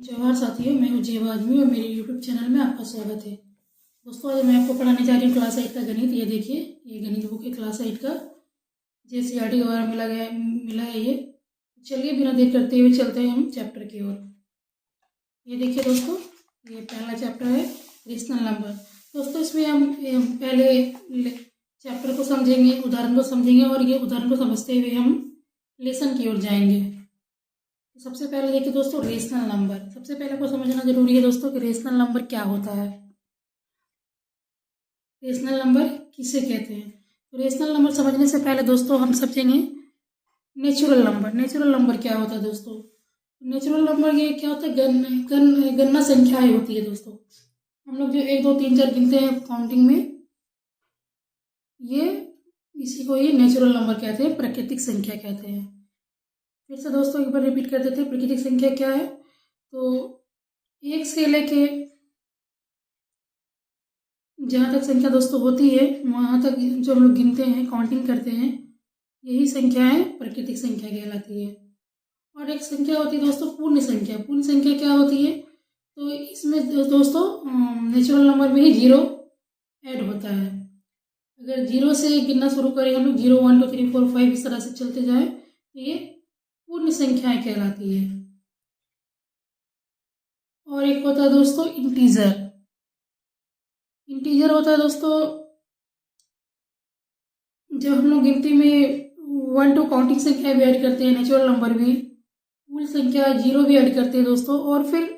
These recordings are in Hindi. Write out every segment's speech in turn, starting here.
जवाहर साथियों, मैं हूँ जेवा आदमी और मेरे यूट्यूब चैनल में आपका स्वागत है। दोस्तों, आज मैं आपको पढ़ाने जा रही हूँ क्लास 8 का गणित। ये देखिए, ये गणित बुक है क्लास 8 का, JCERT द्वारा मिला है ये। चलिए बिना देर करते हुए चलते हैं हम चैप्टर की ओर। ये देखिए दोस्तों, ये पहला चैप्टर है रेशनल नंबर। दोस्तों, इसमें हम पहले चैप्टर को समझेंगे, उदाहरण को समझेंगे और ये उदाहरण को समझते हुए हम लेसन की ओर जाएंगे। तो सबसे पहले देखिए दोस्तों, रेशनल नंबर। सबसे पहले आपको समझना जरूरी है दोस्तों कि रेशनल नंबर क्या होता है, रेशनल नंबर किसे कहते हैं। तो रेशनल नंबर समझने से पहले दोस्तों हम समझेंगे नेचुरल नंबर। नेचुरल नंबर क्या होता है दोस्तों? नेचुरल नंबर ये क्या होता है? गणना संख्याएं होती है दोस्तों। हम लोग जो 1 2 3 4 गिनते हैं काउंटिंग में, ये इसी को ये नेचुरल नंबर कहते हैं, प्राकृतिक संख्या कहते हैं। फिर से दोस्तों एक बार रिपीट कर देते हैं, प्राकृतिक संख्या क्या है। तो 1 से लेके जहाँ तक संख्या दोस्तों होती है, वहाँ तक जो हम लोग गिनते हैं, काउंटिंग करते हैं, यही संख्याएं प्राकृतिक संख्या कहलाती है। और एक संख्या होती है दोस्तों पूर्ण संख्या। पूर्ण संख्या क्या होती है? तो इसमें दोस्तों नेचुरल नंबर में ही जीरो ऐड होता है। अगर जीरो से गिनना शुरू करें हम लोग, 0 1 2 3 4 5 इस तरह से चलते जाए, तो ये पूर्ण संख्याएं कहलाती है। और एक होता है दोस्तों इंटीजर। इंटीजर होता है दोस्तों जब हम लोग गिनती में 1 2 काउंटिंग संख्या भी ऐड करते हैं, नेचुरल नंबर भी, पूर्ण संख्या जीरो भी ऐड करते हैं दोस्तों, और फिर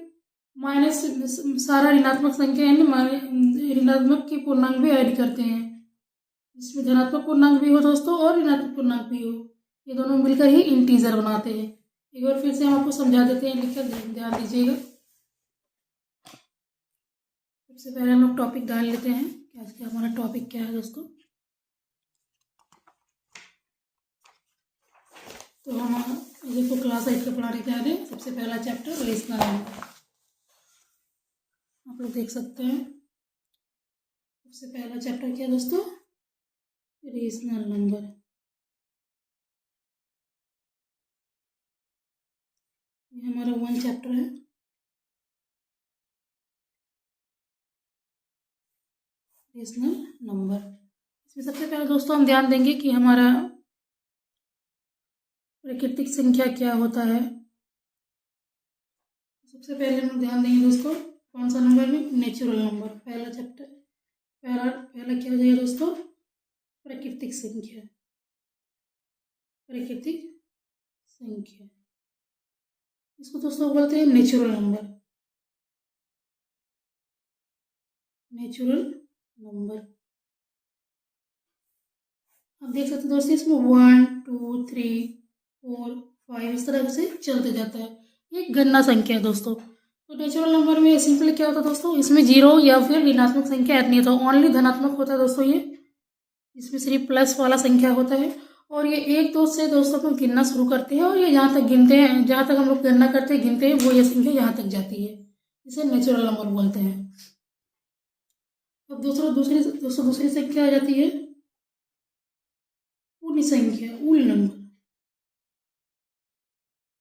माइनस सारा ऋणात्मक संख्या यानी ऋणात्मक की पूर्णांक भी ऐड करते हैं। इसमें धनात्मक पूर्णांक भी हो दोस्तों और ऋणात्मक पूर्णांक भी हो, ये दोनों मिलकर ही इंटीजर बनाते हैं। एक बार फिर से हम आपको समझा देते हैं, लिखकर ध्यान दीजिएगा। सबसे पहले हम लोग टॉपिक डाल लेते हैं कि आज का हमारा टॉपिक क्या है दोस्तों। तो हम देखो क्लास 8 का पढ़ाने जा रहे हैं। सबसे पहला चैप्टर रेशनल नंबर, आप लोग देख सकते हैं। सबसे पहला चैप्टर क्या है दोस्तों? Rational number. ये हमारा 1 चैप्टर है, रेशनल नंबर। इसमें सबसे पहले दोस्तों हम ध्यान देंगे कि हमारा प्राकृतिक संख्या क्या होता है। सबसे पहले हम ध्यान देंगे दोस्तों कौन सा नंबर में? Natural number. पहला चैप्टर पहला क्या हो जाएगा दोस्तों? प्राकृतिक संख्या। प्राकृतिक संख्या, इसको दोस्तों बोलते हैं नेचुरल नंबर। नेचुरल नंबर आप देख सकते हैं दोस्तों, इसमें 1 2 3 4 5 इस तरह से चलते जाता है। ये गणना संख्या है दोस्तों। तो नेचुरल नंबर में सिंपली क्या होता है दोस्तों, इसमें जीरो या फिर ऋणात्मक संख्या ऐड नहीं होता, ओनली धनात्मक होता है दोस्तों। ये इसमें सिर्फ प्लस वाला संख्या होता है। और ये 1 2 से दोस्तों हम गिनना शुरू करते हैं, और ये जहाँ तक गिनते हैं, जहाँ तक हम लोग गणना करते हैं, गिनते हैं, वो ये संख्या यहाँ तक जाती है। इसे नेचुरल नंबर बोलते हैं। अब दूसरी संख्या आ जाती है पूर्ण संख्या, पूर्ण नंबर।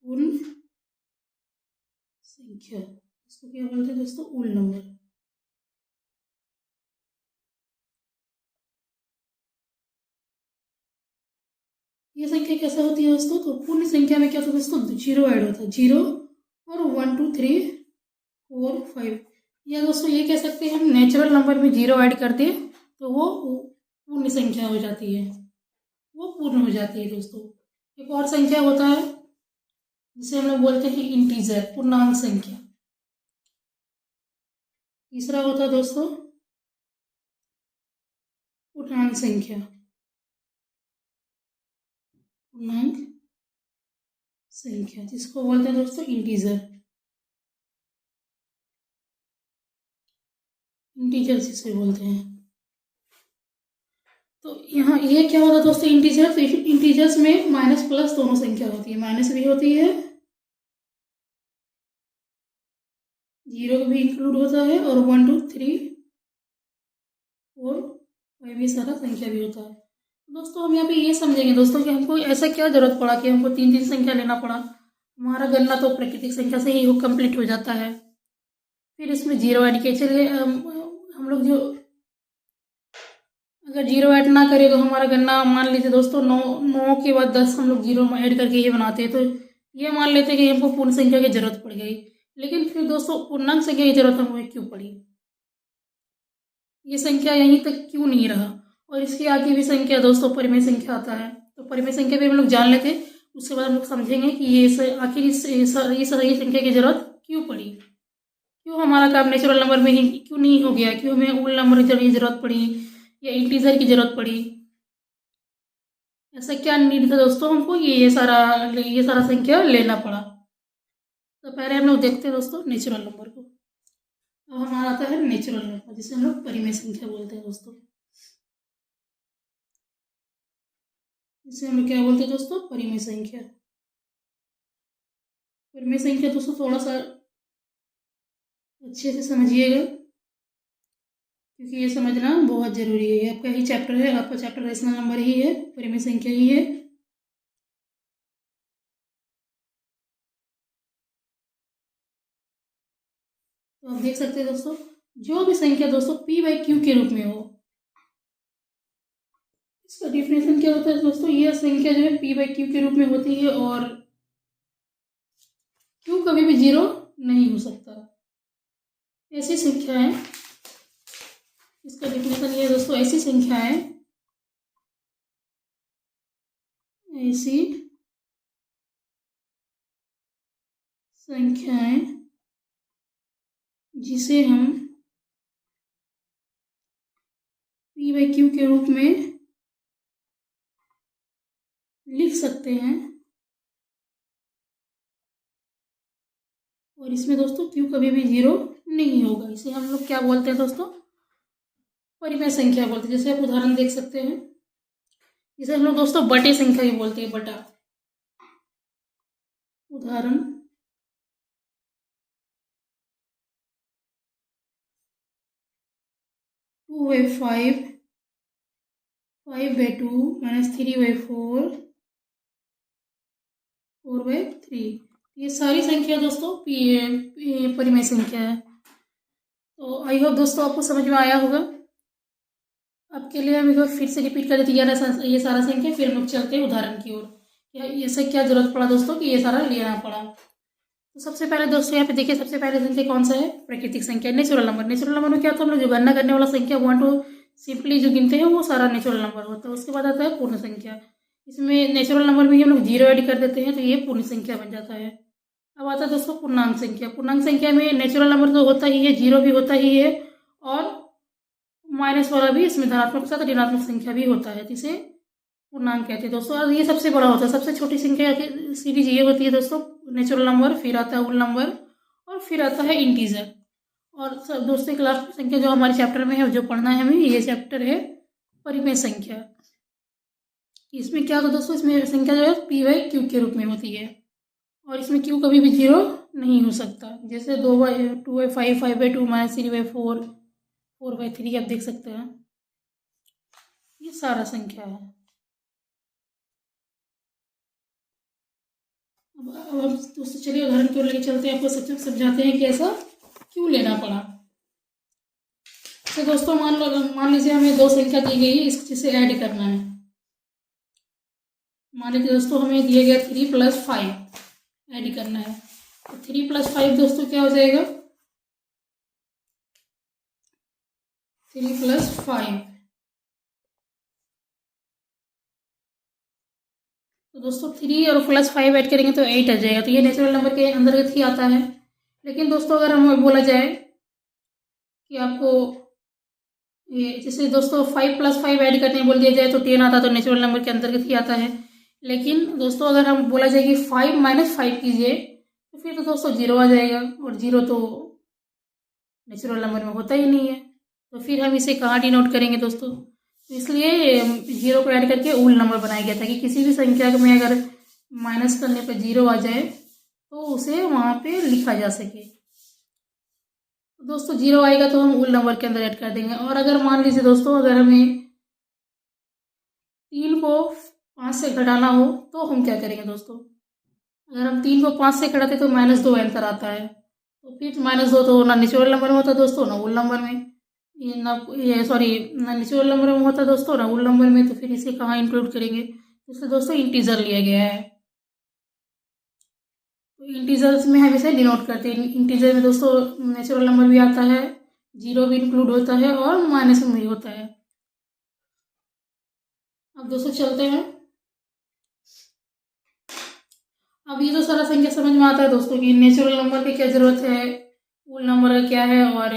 पूर्ण संख्या, इसको क्या बोलते हैं दोस्तों? पूर्ण नंबर। ये संख्या कैसे होती है दोस्तों? तो पूर्ण संख्या में क्या होता है दोस्तों? जीरो ऐड होता है, 0 और 1 2 3 4 5। या दोस्तों ये कह सकते हैं हम नेचुरल नंबर में जीरो ऐड करते हैं तो वो पूर्ण संख्या हो जाती है, वो पूर्ण हो जाती है दोस्तों। एक और संख्या होता है जिसे हम लोग बोलते हैं इंटीजर, पूर्णांक संख्या। तीसरा होता है दोस्तों पूर्णांक संख्या, पूर्णांक संख्या जिसको बोलते हैं दोस्तों इंटीजर। इंटीजर जिसे बोलते हैं। तो यहाँ ये क्या होता है दोस्तों? इंटीजर, तो इंटीजर्स में माइनस प्लस दोनों संख्या होती है, माइनस भी होती है, जीरो भी इंक्लूड होता है, और 1 2 3 4 5 ये सारा संख्या भी होता है। दोस्तों हम यहाँ पे ये समझेंगे दोस्तों कि हमको ऐसा क्या जरूरत पड़ा कि हमको 3 3 संख्या लेना पड़ा। हमारा गणना तो प्राकृतिक संख्या से ही कंप्लीट हो जाता है। फिर इसमें जीरो ऐड किए। चलिए हम लोग जो अगर जीरो ऐड ना करें तो हमारा गणना मान लीजिए दोस्तों 9 के बाद 10 हम लोग जीरो ऐड करके ये बनाते हैं, तो ये मान लेते हैं कि हमको पूर्ण संख्या की जरूरत पड़ गई। लेकिन फिर दोस्तों पूर्णांक संख्या की जरूरत हमें क्यों पड़ी? ये संख्या यहीं तक क्यों नहीं रहा? और इसके आगे भी संख्या दोस्तों परिमेय संख्या आता है, तो परिमेय संख्या भी हम लोग जान लेते हैं। उसके बाद हम लोग समझेंगे कि ये आखिर इस संख्या की जरूरत क्यों पड़ी, क्यों हमारा काम नेचुरल नंबर में ही क्यों नहीं हो गया, क्यों हमें होल नंबर की जरूरत पड़ी या इंटीजर की जरूरत पड़ी। ऐसा क्या नीड था दोस्तों हमको ये सारा संख्या लेना पड़ा? तो पहले हम लोग देखते हैं दोस्तों नेचुरल नंबर को। अब हमारा आता है नेचुरल नंबर, जिसे हम लोग परिमेय संख्या बोलते हैं दोस्तों। इसे हम क्या बोलते हैं दोस्तों? परिमेय संख्या। परिमेय संख्या दोस्तों थोड़ा सा अच्छे से समझिएगा, क्योंकि ये समझना बहुत जरूरी है। आपका ही चैप्टर है, आपका चैप्टर रेशनल नंबर ही है, परिमेय संख्या ही है। तो आप देख सकते हैं दोस्तों, जो भी संख्या दोस्तों p बाई क्यू के रूप में हो, इसका डिफिनेशन क्या होता है दोस्तों? यह संख्या जो है p बाई क्यू के रूप में होती है और क्यू कभी भी जीरो नहीं हो सकता। ऐसी संख्या है, इसका डिफिनेशन ये है दोस्तों, ऐसी संख्या है, ऐसी संख्याएं जिसे हम p बाई क्यू के रूप में लिख सकते हैं, और इसमें दोस्तों q कभी भी जीरो नहीं होगा। इसे हम लोग क्या बोलते हैं दोस्तों? परिमेय संख्या बोलते हैं। जैसे आप उदाहरण देख सकते हैं, इसे हम लोग दोस्तों बटे संख्या ही बोलते हैं, बटा। उदाहरण 2/5, 5/2 माइनस 3/4, 4/3। ये सारी संख्या दोस्तों परिमेय संख्या है। तो आई होप दोस्तों आपको समझ में आया होगा। अब के लिए हम एक बार फिर से रिपीट कर देते हैं ये सारा संख्या, फिर हम लोग चलते हैं उदाहरण की ओर। ऐसा क्या जरूरत पड़ा दोस्तों कि ये सारा लेना पड़ा? तो सबसे पहले दोस्तों यहाँ पे देखिए, सबसे पहले संख्या कौन सा है? प्राकृतिक संख्या, नेचुरल नंबर। नेचुरल नंबर में क्या होता है? हम लोग जो गणना करने वाला संख्या 1 to सिंपली जो गिनते हैं वो सारा नेचुरल नंबर होता है। उसके बाद आता है पूर्ण संख्या। इसमें नेचुरल नंबर में हम लोग जीरो ऐड कर देते हैं तो ये पूर्ण संख्या बन जाता है। अब आता है दोस्तों पूर्णांक संख्या। पूर्णांक संख्या में नेचुरल नंबर तो होता ही है, जीरो भी होता ही है, और माइनस वाला भी इसमें धनात्मक के साथ ऋणात्मक संख्या भी होता है, जिसे पूर्णांक कहते हैं दोस्तों। और ये सबसे बड़ा होता है, सबसे छोटी संख्या की सीरीज ये होती है दोस्तों नेचुरल नंबर, फिर आता है होल नंबर, और फिर आता है इंटीजर। और सब दोस्तों क्लास संख्या जो हमारे चैप्टर में है, जो पढ़ना है हमें, ये चैप्टर है परिमेय संख्या। इसमें क्या होता है दोस्तों? इसमें संख्या जो है p बाई क्यू के रूप में होती है, और इसमें q कभी भी जीरो नहीं हो सकता। जैसे 2/5, 5/2 माइनस 3/4, 4/3 आप देख सकते हैं, ये सारा संख्या है। अब दोस्तों चलिए उदाहरण की ओर लेके चलते हैं, आपको समझाते हैं कि ऐसा क्यों लेना पड़ा। तो दोस्तों मान लीजिए हमें दो संख्या दी गई है, जिसे ऐड करना है। मान लीजिए दोस्तों हमें दिया गया 3 + 5 ऐड करना है। तो 3 + 5 दोस्तों क्या हो जाएगा? 3 + 5। तो दोस्तों 3 और +5 ऐड करेंगे तो 8 आ जाएगा। तो ये नेचुरल नंबर के अंतर्गत ही आता है। लेकिन दोस्तों अगर हमें बोला जाए कि आपको ये जैसे दोस्तों 5 + 5 ऐड करने बोल दिया जाए तो 10 आता है, तो नेचुरल नंबर के अंतर्गत ही आता है। लेकिन दोस्तों अगर हम बोला जाए कि 5 - 5 कीजिए तो फिर तो दोस्तों 0 आ जाएगा, और 0 तो नेचुरल नंबर में होता ही नहीं है। तो फिर हम इसे कहाँ डिनोट करेंगे दोस्तों? तो इसलिए 0 को ऐड करके होल नंबर बनाया गया था कि किसी भी संख्या में अगर माइनस करने पर 0 आ जाए तो उसे वहाँ पे लिखा जा सके। तो दोस्तों 0 आएगा तो हम होल नंबर के अंदर ऐड कर देंगे। और अगर मान लीजिए दोस्तों अगर हमें 3 को 5 से घटाना हो तो हम क्या करेंगे दोस्तों? अगर हम 3 को 5 से घटाते तो -2 आंसर आता है। तो फिर -2 तो ना नेचुरल नंबर में होता दोस्तों, ना होल नंबर में। ये ना ये सॉरी ना नेचुरल नंबर में होता दोस्तों, ना होल नंबर में। तो फिर इसे कहाँ इंक्लूड करेंगे? इसलिए दोस्तों इंटीजर लिया गया है। तो इंटीजर्स में हम इसे डिनोट करते हैं। इंटीजर में दोस्तों नेचुरल नंबर भी आता है, जीरो भी इंक्लूड होता है और माइनस में भी होता है। अब दोस्तों चलते हैं। अब ये तो सारा संख्या समझ में आता है दोस्तों कि नेचुरल नंबर की क्या जरूरत है, होल नंबर का क्या है और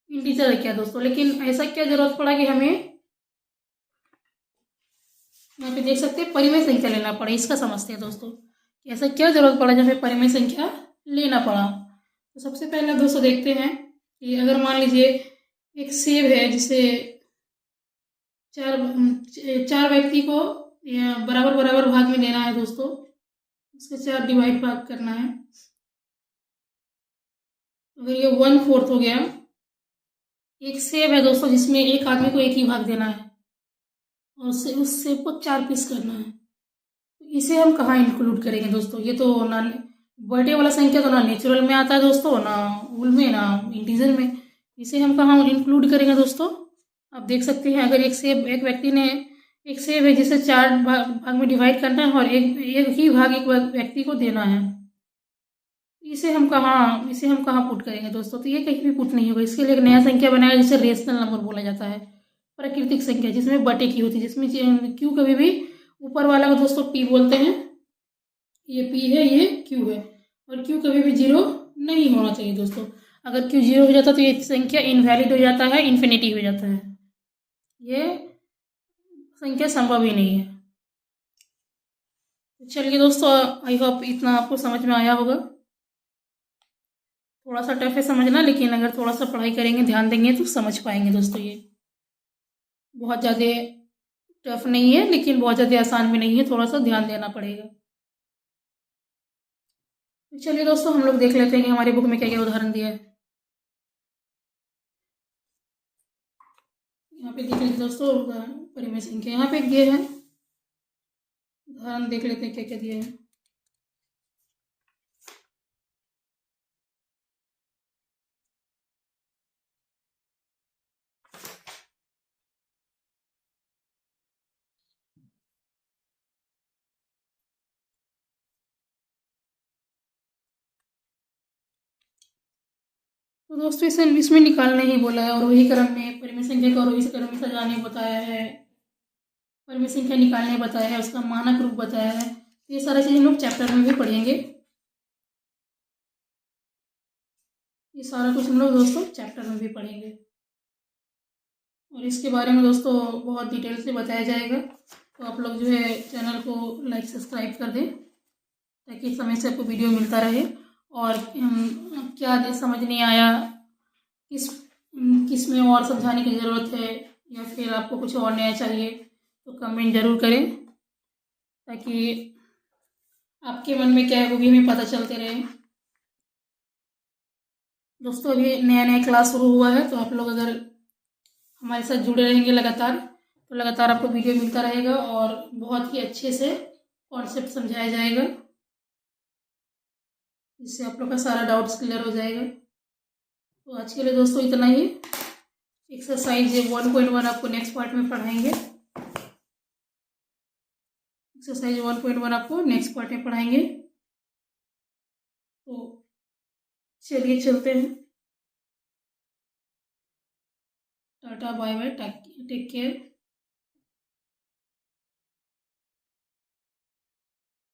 इंटीजर का क्या दोस्तों। लेकिन ऐसा क्या जरूरत पड़ा कि हमें यहाँ पे देख सकते हैं परिमेय संख्या लेना पड़ा। इसका समझते हैं दोस्तों कि ऐसा क्या जरूरत पड़ा जब हमें परिमेय संख्या लेना पड़ा। तो सबसे पहले दोस्तों देखते हैं कि अगर मान लीजिए एक सेब है जिसे चार व्यक्ति को बराबर बराबर भाग में देना है दोस्तों, उसके 4 डिवाइड भाग करना है। अगर ये 1/4 हो गया, एक सेब है दोस्तों जिसमें एक आदमी को एक ही भाग देना है और उस सेब को 4 पीस करना है। तो इसे हम कहाँ इंक्लूड करेंगे दोस्तों? ये तो ना बर्थडे वाला संख्या तो ना नेचुरल में आता है दोस्तों, ना होल में, ना इंटीजर में। इसे हम कहाँ इंक्लूड करेंगे दोस्तों? आप देख सकते हैं अगर एक व्यक्ति ने एक सेब है जिसे 4 भाग में डिवाइड करना है और एक ही भाग एक व्यक्ति को देना है। इसे हम कहाँ पुट करेंगे दोस्तों? तो ये कहीं भी पुट नहीं होगा। इसके लिए एक नया संख्या बनाया जिसे रेशनल नंबर बोला जाता है, प्राकृतिक संख्या जिसमें बटे की होती है, जिसमें क्यू कभी भी ऊपर वाला को दोस्तों पी बोलते हैं। ये पी है, ये क्यू है, और क्यू कभी भी 0 नहीं होना चाहिए दोस्तों। अगर क्यू 0 हो जाता तो ये संख्या इनवैलिड हो जाता है, इन्फिनिटी हो जाता है। ये संख्या संभव ही नहीं है। चलिए दोस्तों, आई होप इतना आपको समझ में आया होगा। थोड़ा सा टफ है समझना, लेकिन अगर थोड़ा सा पढ़ाई करेंगे, ध्यान देंगे तो समझ पाएंगे दोस्तों। ये बहुत ज़्यादा टफ नहीं है, लेकिन बहुत ज़्यादा आसान भी नहीं है, थोड़ा सा ध्यान देना पड़ेगा। चलिए दोस्तों, हम लोग देख लेते हैं कि हमारी बुक में क्या क्या उदाहरण दिया है। यहाँ पे देख लीजिए दोस्तों, परिमेय संख्या यहाँ पे दिए हैं। उदाहरण देख लेते हैं क्या क्या दिया है। तो दोस्तों इसमें निकालने ही बोला है, और वही क्रम में परिमेय संख्या को वही क्रम में सजाने बताया है, परिमेय संख्या निकालने बताया है, उसका मानक रूप बताया है। तो ये सारा चीज़ हम लोग चैप्टर में भी पढ़ेंगे। ये सारा कुछ हम लोग दोस्तों चैप्टर में भी पढ़ेंगे, और इसके बारे में दोस्तों बहुत डिटेल से बताया जाएगा। तो आप लोग जो है चैनल को लाइक सब्सक्राइब कर दें, ताकि समय से आपको वीडियो मिलता रहे। और क्या समझ नहीं आया, किस किस में और समझाने की ज़रूरत है, या फिर आपको कुछ और नया चाहिए, तो कमेंट ज़रूर करें, ताकि आपके मन में क्या है वो भी हमें पता चलते रहे। दोस्तों अभी नया नया क्लास शुरू हुआ है, तो आप लोग अगर हमारे साथ जुड़े रहेंगे लगातार, तो लगातार आपको वीडियो मिलता रहेगा और बहुत ही अच्छे से कॉन्सेप्ट समझाया जाएगा, जिससे आप लोग का सारा डाउट्स क्लियर हो जाएगा। तो आज के लिए दोस्तों इतना ही। एक्सरसाइज 1.1 आपको नेक्स्ट पार्ट में पढ़ाएंगे। एक्सरसाइज 1.1 आपको नेक्स्ट पार्ट में पढ़ाएंगे। तो चलिए चलते हैं। Tata bye bye, take care.